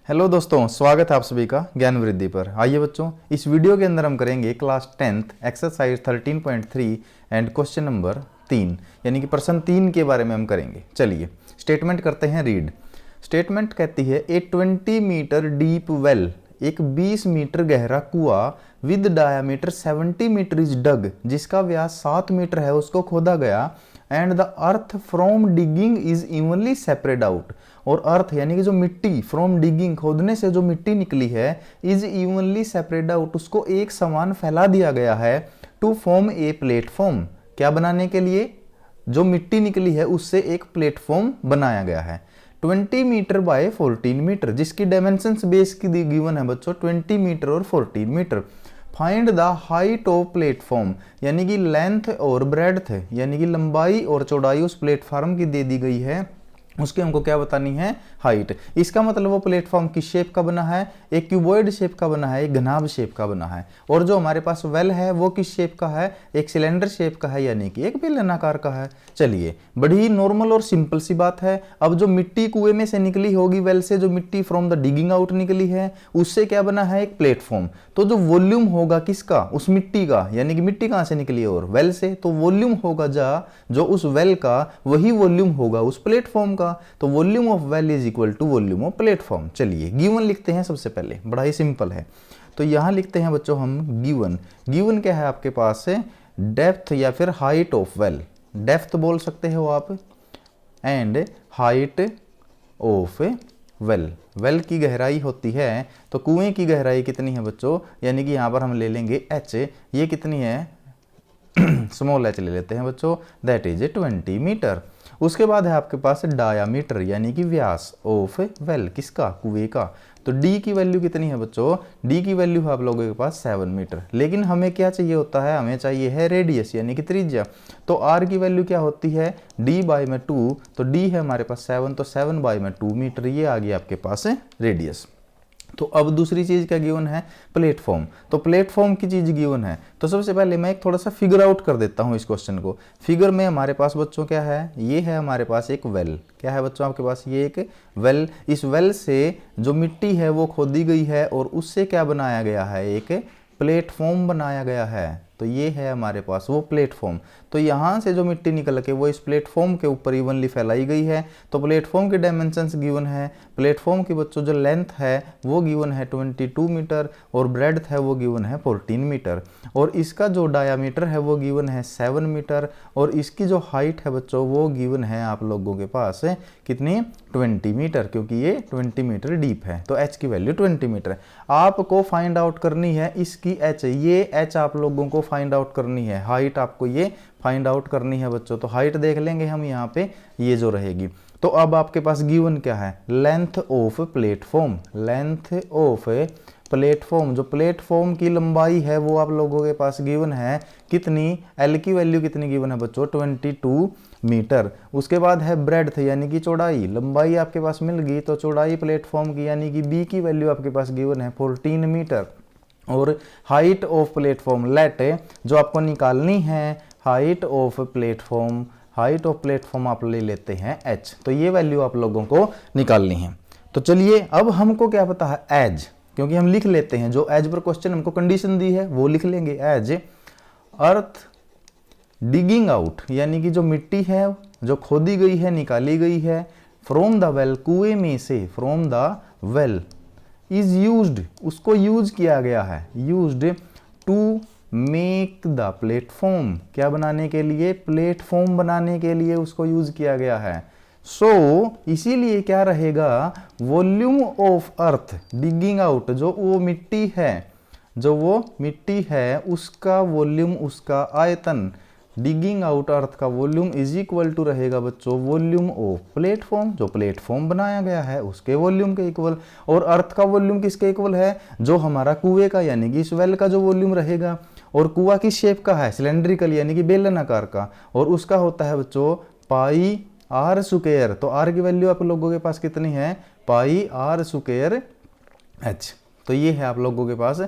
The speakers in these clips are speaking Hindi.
हेलो दोस्तों, स्वागत है आप सभी का ज्ञान वृद्धि पर। आइए बच्चों, इस वीडियो के अंदर हम करेंगे class 10th exercise 13.3 and question number 3 यानी कि प्रश्न 3 के बारे में हम करेंगे। चलिए स्टेटमेंट करते हैं रीड। स्टेटमेंट कहती है ए 20 मीटर डीप वेल, एक 20 मीटर गहरा कुआं with diameter 70 metre is dug, जिसका व्यास 7 मीटर है, उसको खोदा गया। And the earth from digging is evenly separate out, और अर्थ यानी कि जो मिट्टी फ्रॉम डिगिंग खोदने से जो मिट्टी निकली है, इज इवनली सेपरेट आउट, उसको एक समान फैला दिया गया है। टू फॉर्म ए प्लेटफॉर्म, क्या बनाने के लिए? जो मिट्टी निकली है उससे एक प्लेटफॉर्म बनाया गया है। 20 मीटर बाय 14 मीटर, जिसकी डायमेंशंस बेस की गिवन है बच्चों 20 मीटर और 14 metre. Find the height of platform, यानी कि लेंथ और ब्रेड्थ यानी कि लंबाई और चौड़ाई उस प्लेटफॉर्म की दे दी गई है, उसकी हमको क्या बतानी है? हाइट। इसका मतलब वो प्लेटफॉर्म किस शेप का बना है? एक क्यूबॉइड शेप का बना है, एक घनाभ शेप का बना है। और जो हमारे पास वेल है वो किस शेप का है? एक सिलेंडर शेप का है, यानी कि एक बेलनाकार का है। चलिए, बड़ी नॉर्मल और सिंपल सी बात है। अब जो मिट्टी कुएं में से निकली होगी, वेल से जो मिट्टी फ्रॉम द डिगिंग आउट निकली है, उससे क्या बना है? एक प्लेटफॉर्म। तो जो वॉल्यूम होगा किसका? उस मिट्टी का, यानी कि मिट्टी कहां से निकली है? और वेल से। तो वॉल्यूम होगा जो उस वेल का, वही वॉल्यूम होगा उस प्लेटफॉर्म का। तो volume of well is equal to volume of platform. चलिए गिवन लिखते हैं सबसे पहले, बड़ा ही सिंपल है। तो यहां लिखते हैं बच्चों हम गिवन। गिवन क्या है आपके पास है? डेप्थ या फिर हाइट ऑफ वेल। डेप्थ बोल सकते हो आप, and height of well. Well की गहराई होती है, तो कुएं की गहराई कितनी है बच्चों? यानी कि यहां पर हम ले लेंगे एच। ये कितनी है? स्मॉल एच ले लेते हैं बच्चों, दैट इज 20 मीटर। उसके बाद है आपके पास डायामीटर यानी कि व्यास ऑफ वेल, किसका? कुएं का। तो डी की वैल्यू कितनी है बच्चों? डी की वैल्यू है आप लोगों के पास 7 मीटर। लेकिन हमें क्या चाहिए होता है? हमें चाहिए है रेडियस यानी कि त्रिज्या। तो आर की वैल्यू क्या होती है? डी बाई में 2, तो डी है हमारे पास 7, तो 7 बाई में 2 मीटर, ये आ गया आपके पास रेडियस। तो अब दूसरी चीज क्या गिवन है? प्लेटफॉर्म। तो प्लेटफॉर्म की चीज गिवन है, तो सबसे पहले मैं एक थोड़ा सा फिगर आउट कर देता हूं इस क्वेश्चन को। फिगर में हमारे पास बच्चों क्या है? ये है हमारे पास एक वेल। क्या है बच्चों आपके पास? ये एक वेल। इस वेल से जो मिट्टी है वो खोदी गई है, और उससे क्या बनाया गया है? एक प्लेटफॉर्म बनाया गया है। तो ये है हमारे पास वो प्लेटफॉर्म। तो यहाँ से जो मिट्टी निकल के वो इस प्लेटफॉर्म के ऊपर इवनली फैलाई गई है। तो प्लेटफॉर्म की डायमेंशंस गिवन है। प्लेटफॉर्म की बच्चों जो लेंथ है वो गिवन है 22 मीटर, और ब्रेड्थ है वो गिवन है 14 मीटर, और इसका जो डायामीटर है वो गिवन है 7 मीटर, और इसकी जो हाइट है बच्चों वो गिवन है आप लोगों के पास कितनी? 20 मीटर, क्योंकि ये 20 मीटर डीप है। तो एच की वैल्यू 20 मीटर है। आपको फाइंड आउट करनी है इसकी एच। ये एच आप लोगों को फाइंड आउट करनी है। हाइट आपको ये फाइंड आउट करनी है बच्चों। तो हाइट देख लेंगे हम यहाँ पे, ये जो रहेगी। तो अब आपके पास गिवन क्या है? Length of platform. Length of platform, जो प्लेटफॉर्म की लंबाई है वो आप लोगों के पास गिवन है कितनी? एल की वैल्यू कितनी गिवन है बच्चों? 22 मीटर। उसके बाद है ब्रेड्थ यानी कि चौड़ाई। लंबाई आपके पास मिल गई, तो चौड़ाई प्लेटफॉर्म की यानी कि बी की वैल्यू आपके पास गिवन है 14 मीटर। और हाइट ऑफ प्लेटफॉर्म, लेट, जो आपको निकालनी है height of platform, height of platform आप ले लेते हैं एच। तो ये वैल्यू आप लोगों को निकालनी है। तो चलिए, अब हमको क्या पता है? एज, क्योंकि हम लिख लेते हैं जो एज पर क्वेश्चन हमको कंडीशन दी है वो लिख लेंगे। एज अर्थ डिगिंग आउट, यानी कि जो मिट्टी है जो खोदी गई है, निकाली गई है, फ्रॉम द वेल, कुएं में से, from the well, is used, उसको यूज किया गया है, used to make the platform, क्या बनाने के लिए? प्लेटफॉर्म बनाने के लिए उसको यूज किया गया है। सो इसीलिए क्या रहेगा? Volume of earth digging out, जो वो मिट्टी है, जो वो मिट्टी है उसका वॉल्यूम, उसका आयतन, डिगिंग आउट अर्थ का वॉल्यूम इज इक्वल टू रहेगा बच्चों वॉल्यूम ऑफ प्लेटफॉर्म, जो प्लेटफॉर्म बनाया गया है उसके वॉल्यूम के इक्वल। और अर्थ का वॉल्यूम किसके इक्वल है? जो हमारा कुएं का यानी कि इस वेल का जो वॉल्यूम रहेगा। और कुआं किस शेप का है? सिलेंड्रिकल यानी कि बेलनाकार का, और उसका होता है बच्चों पाई आर स्क्वायर। तो आर की वैल्यू आप लोगों के पास कितनी है? पाई आर स्क्वायर एच। तो ये है आप लोगों के पास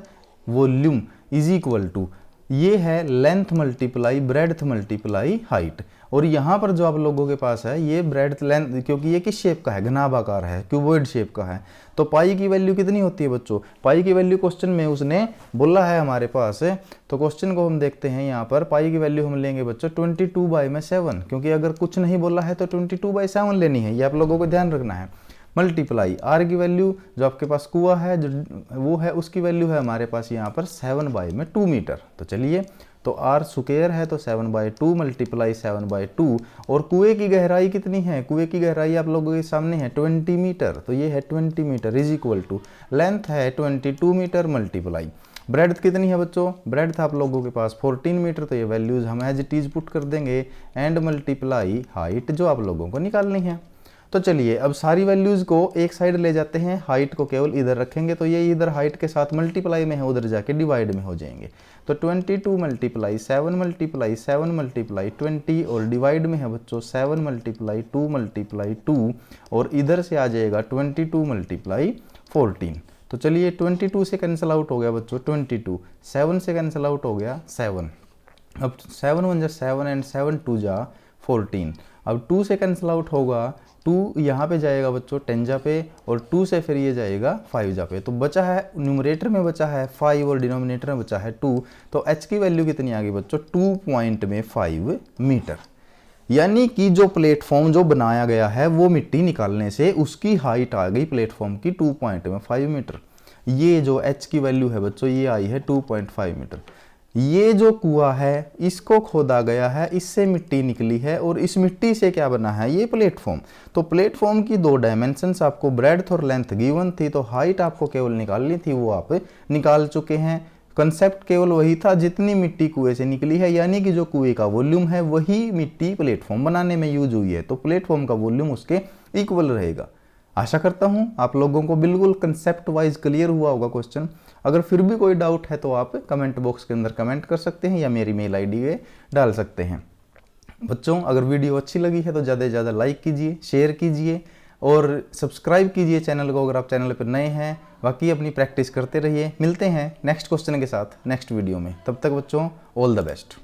वॉल्यूम इज इक्वल टू, ये है length multiply breadth multiply height. और यहाँ पर जो आप लोगों के पास है ये ब्रेडथ लेंथ, क्योंकि ये किस शेप का है, घनाभ आकार है, क्यूबॉइड शेप का है, तो पाई की वैल्यू कितनी होती है बच्चों, पाई की वैल्यू क्वेश्चन में उसने बोला है हमारे पास है। तो क्वेश्चन को हम देखते हैं, यहाँ पर पाई की वैल्यू हम लेंगे बच्चों 22/7, क्योंकि अगर कुछ नहीं बोला है तो 22/7 लेनी है, ये आप लोगों को ध्यान रखना है। मल्टीप्लाई आर की वैल्यू जो आपके पास कुआं है जो वो है उसकी वैल्यू है हमारे पास यहाँ पर 7/2 मीटर। तो चलिए, तो आर स्क्वायर है तो 7/2 मल्टीप्लाई 7/2, और कुएं की गहराई कितनी है, कुएं की गहराई आप लोगों के सामने है 20 मीटर, तो ये है 20 metre is equal to length है 22 मीटर मल्टीप्लाई ब्रेड्थ कितनी है बच्चों, ब्रेड्थ आप लोगों के पास 14 मीटर, तो ये वैल्यूज हम एज इट इज पुट कर देंगे एंड मल्टीप्लाई हाइट जो आप लोगों को निकालनी है। तो चलिए अब सारी वैल्यूज़ को एक साइड ले जाते हैं, हाइट को केवल इधर रखेंगे, तो ये इधर हाइट के साथ मल्टीप्लाई में है, उधर जाके डिवाइड में हो जाएंगे। तो 22 मल्टीप्लाई 7 मल्टीप्लाई 7 मल्टीप्लाई 20, और डिवाइड में है बच्चों 7 मल्टीप्लाई 2 मल्टीप्लाई 2, और इधर से आ जाएगा 22 मल्टीप्लाई 14। तो चलिए 22 से कैंसिल आउट हो गया बच्चों 22, 7 से कैंसिल आउट हो गया 7, अब 7 1 जा 7 एंड 7 2 जा 14, अब 2 से कैंसिल आउट होगा 2 यहाँ पे जाएगा बच्चों 10 जा पे, और 2 से फिर ये जाएगा 5 जा पे, तो बचा है न्यूमरेटर में बचा है 5 और डिनोमिनेटर में बचा है 2, तो h की वैल्यू कितनी आ गई बच्चों 2.5 मीटर, यानी कि जो प्लेटफॉर्म जो बनाया गया है वो मिट्टी निकालने से उसकी हाइट आ गई प्लेटफॉर्म की 2.5 मीटर। ये जो h की वैल्यू है बच्चों ये आई है 2.5 मीटर। ये जो कुआं है इसको खोदा गया है, इससे मिट्टी निकली है, और इस मिट्टी से क्या बना है ये प्लेटफॉर्म। तो प्लेटफॉर्म की 2 डायमेंशंस आपको ब्रेड्थ और लेंथ गिवन थी, तो हाइट आपको केवल निकालनी थी, वो आप निकाल चुके हैं। कंसेप्ट केवल वही था जितनी मिट्टी कुएं से निकली है, यानी कि जो कुएं का वॉल्यूम है वही मिट्टी प्लेटफॉर्म बनाने में यूज हुई है, तो प्लेटफॉर्म का वॉल्यूम उसके इक्वल रहेगा। आशा करता हूं आप लोगों को बिल्कुल कंसेप्ट वाइज क्लियर हुआ होगा क्वेश्चन। अगर फिर भी कोई डाउट है तो आप कमेंट बॉक्स के अंदर कमेंट कर सकते हैं या मेरी मेल आईडी पे डाल सकते हैं। बच्चों अगर वीडियो अच्छी लगी है तो ज़्यादा से ज़्यादा लाइक कीजिए, शेयर कीजिए और सब्सक्राइब कीजिए चैनल को अगर आप चैनल पर नए हैं। बाकी अपनी प्रैक्टिस करते रहिए। मिलते हैं नेक्स्ट क्वेश्चन के साथ नेक्स्ट वीडियो में। तब तक बच्चों ऑल द बेस्ट।